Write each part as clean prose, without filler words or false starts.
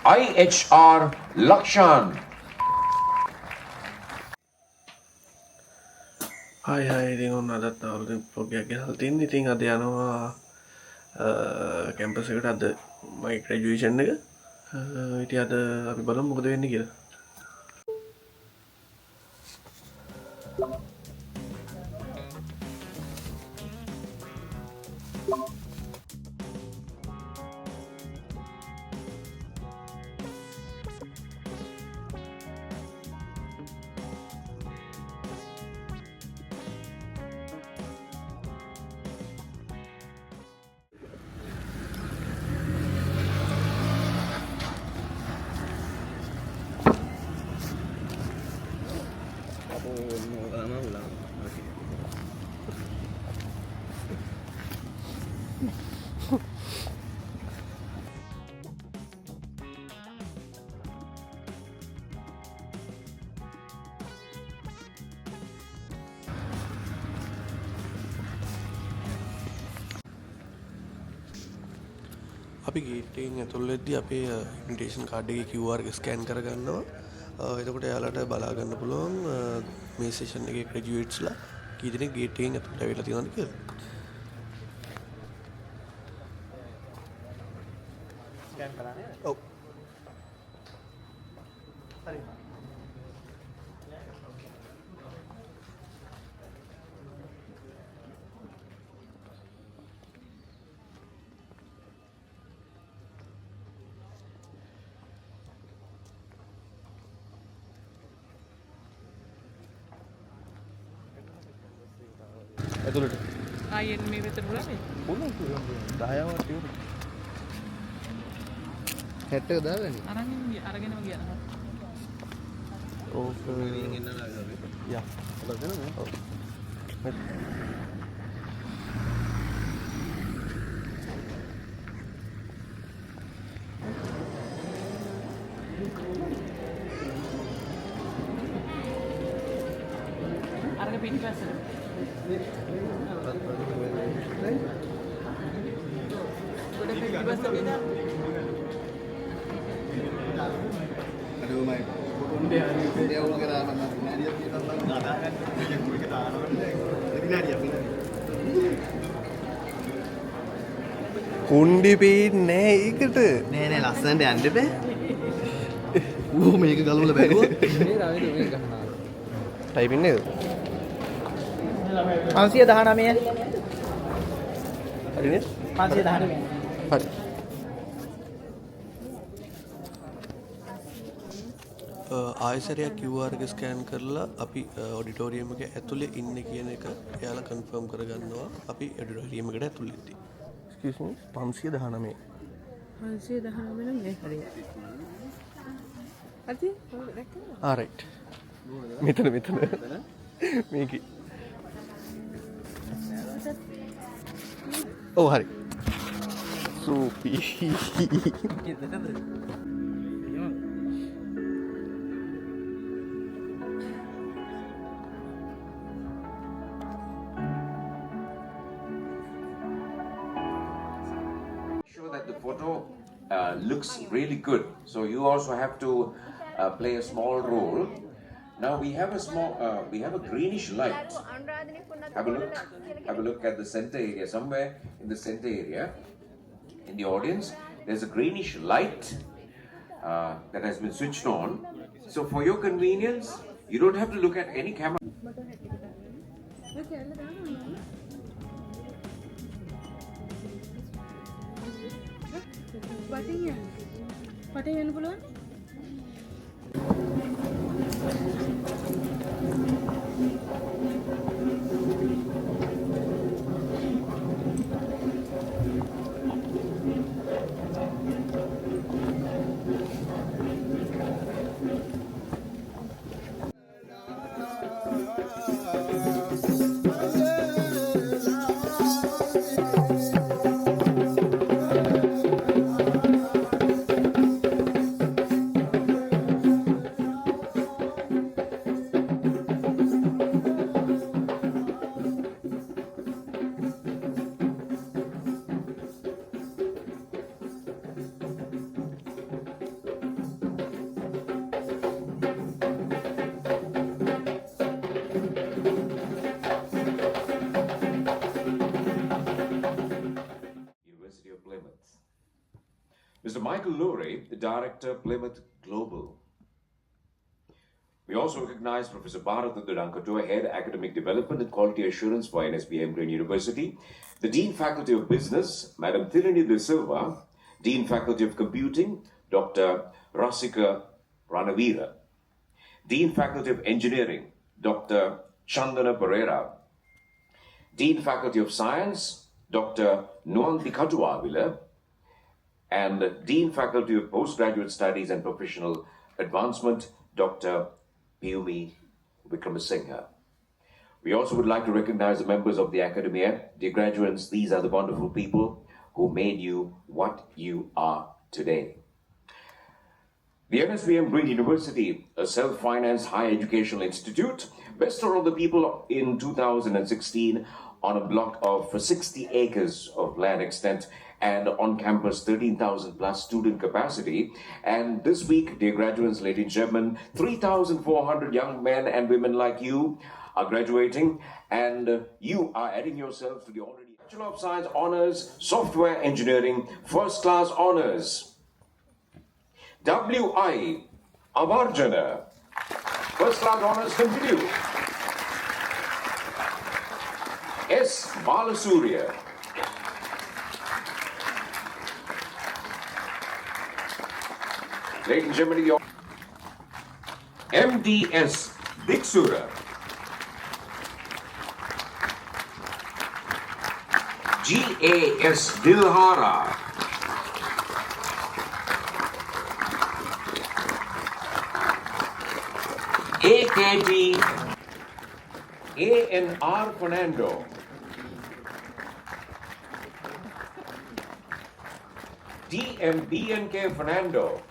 IHR Lakshan. Hi, ඉතින් ඔන්න අදත් අවුරුදු ප්‍රෝග්‍රෑම් ගෙනල්ලා තින්නේ. ඉතින් අද යනවා කැම්පස් එකට අද මගේ ග්‍රැජුවේෂන් එක. ඉතින් අද අපි බලමු මොකද වෙන්නේ කියලා. අපි ගේට් එකෙන් ඇතුල් වෙද්දී අපේ ඉන්විටේෂන් කාඩ් එකේ QR එක ස්කෑන් කරගන්නවා. එතකොට එයාලට බලා ගන්න පුළුවන් මේ සෙෂන් එකේ ග්‍රැජුවේට්ස්ලා කී දෙනෙක් ගේට් එකෙන් ඇතුළට ඇවිල්ලා තියෙනවද කියලා. ස්කෑන් කරලා නේද? ඔව්. හරි. ඇතුළට ආයෙත් මේ වෙතට පුරානේ පුළුවන් 10ක් තියුණා. හෙට් එක දාලානේ. අරගෙනම ගියා. ඕක එන්න නාලා යා. ඔබ දෙනවා. ඔව්. අරගෙන පිටිපස්සට කුණ්ඩි පේන්නේ ඒකට නෑ නෑ ලස්සනට යන්න බෑ. ඌ මේක ගලවලා බැලුවා. මේ රවිද මේ ගහනවා. ටයිපින් නේද? 519 හරිනේ? 519 හරි. ආයසරයක් QR එක ස්කෑන් කරලා අපි ඔඩිටෝරියම් එක ඇතුලේ ඉන්නේ කියන එක එයාලා කන්ෆර්ම් කරගන්නවා. අපි ඔඩිටෝරියම් එකට ඇතුල් වෙද්දී. Excuse me 519. 519 නේ හරිය. අද ආ රයිට්. මෙතන මේකේ. ඔව් හරි. සූපි. That the photo looks really good, so you also have to play a small role. Now we have a greenish light. Have a look at the center area. Somewhere in the center area, in the audience, there's a greenish light that has been switched on. So for your convenience, you don't have to look at any camera. පටේ යන්න පුළුවන්. Michael Lurie, the Director, Plymouth Global. We also recognize Professor Bharat Dankatua, Head Academic Development and Quality Assurance for NSBM Green University, the Dean Faculty of Business, Madam Thilini De Silva, Dean Faculty of Computing, Dr. Rasika Ranavira, Dean Faculty of Engineering, Dr. Chandana Pereira, Dean Faculty of Science, Dr. Nuanti Katuavila, and Dean Faculty of Postgraduate Studies and Professional Advancement, Dr. Piyumi Vikramasinghe. We also would like to recognize the members of the Academia. Dear graduates, these are the wonderful people who made you what you are today. The NSBM Green University, a self-financed higher educational institute, bestowed on the people in 2016 on a block of 60 acres of land extent and on campus 13,000 plus student capacity. And this week, dear graduates, ladies and gentlemen, 3,400 young men and women like you are graduating, and you are adding yourselves to the already Bachelor of Science Honors, Software Engineering, First Class Honors. W.I. Amarjana, First Class Honors continue. S. Balasurya, ladies and gentlemen, your MDS Diksura, GAS Dilhara, AKT ANR Fernando, DMBNK Fernando,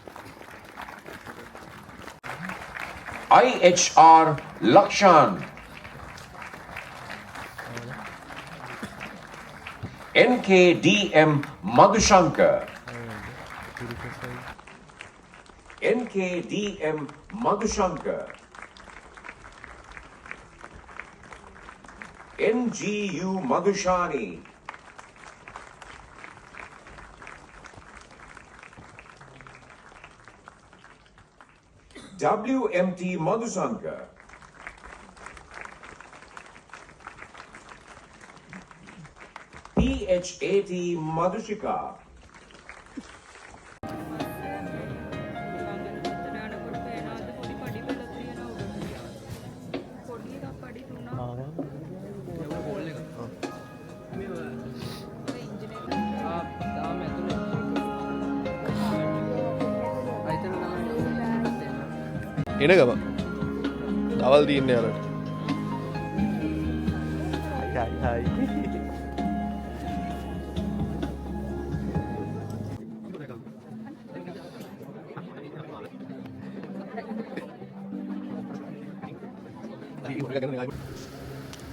IHR Lakshan, NKDM Madhushankar, NKDM Madhushankar, NGU Madhushani, WMT Madhusankar, PHAT Madhushika, එන ගම දවල් තියන්න යාලට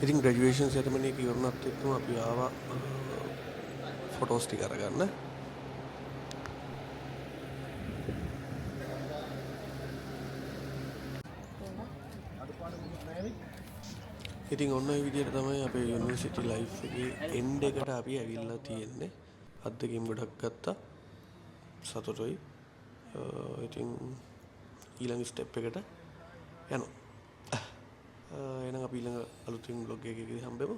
ඉතින් ග්‍රැජුවේෂන් සෙරමනි එක ඉවරනත් එක්කම අපි ආවා photos ටික අරගන්න. ඉතින් ඔන්න ඔය විදිහට තමයි අපේ යුනිවර්සිටි ලයිෆ් එකේ එන්ඩ් එකට අපි ඇවිල්ලා තියෙන්නේ. අත්දැකීම් ගොඩක් ගත්තා. සතුටුයි. ඉතින් ඊළඟ ස්ටෙප් එකට යනවා. එහෙනම් අපි ඊළඟ අලුතින් බ්ලොග් එකකදී හම්බෙමු.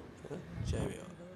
ජය වේවා.